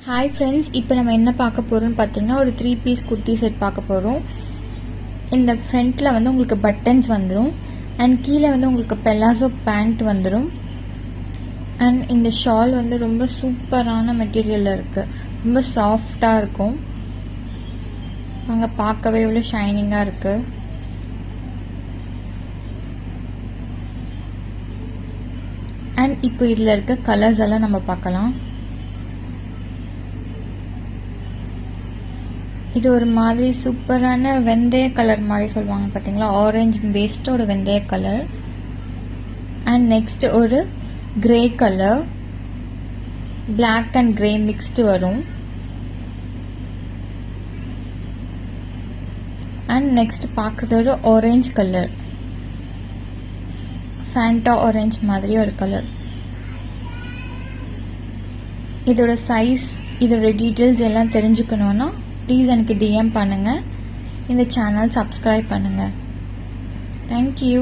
Hi friends, இப்போ நம்ம என்ன பார்க்க போகிறோம்னு பார்த்தீங்கன்னா ஒரு 3 பீஸ் குர்த்தி செட் பார்க்க போகிறோம். இந்த ஃப்ரண்ட்டில் வந்து உங்களுக்கு பட்டன்ஸ் வந்துடும் அண்ட் கீழே வந்து உங்களுக்கு பெலாசோ பேண்ட் வந்துடும். அண்ட் இந்த ஷால் வந்து ரொம்ப சூப்பரான மெட்டீரியலில் இருக்குது, ரொம்ப சாஃப்டாக இருக்கும். அங்கே பார்க்கவே எவ்வளோ ஷைனிங்காக இருக்குது. அண்ட் இப்போ இதில் இருக்க கலர்ஸ் எல்லாம் நம்ம பார்க்கலாம். இது ஒரு மாதிரி சூப்பரான வெந்தய கலர் மாதிரி சொல்லுவாங்க பார்த்தீங்களா, ஆரஞ்சு பேஸ்ட் ஒரு வெந்தய கலர். அண்ட் நெக்ஸ்ட் ஒரு grey colour, black and grey mixed வரும். அண்ட் நெக்ஸ்ட் பார்க்குறது ஒரு ஆரஞ்சு கலர், ஃபேண்டா ஆரஞ்சு மாதிரி ஒரு கலர். இதோட சைஸ், இதோட டீட்டெயில்ஸ் எல்லாம் தெரிஞ்சுக்கணுன்னா ப்ளீஸ் எனக்கு டிஎம் பண்ணுங்கள். இந்த சேனல் சப்ஸ்கிரைப் பண்ணுங்கள். தேங்க்யூ.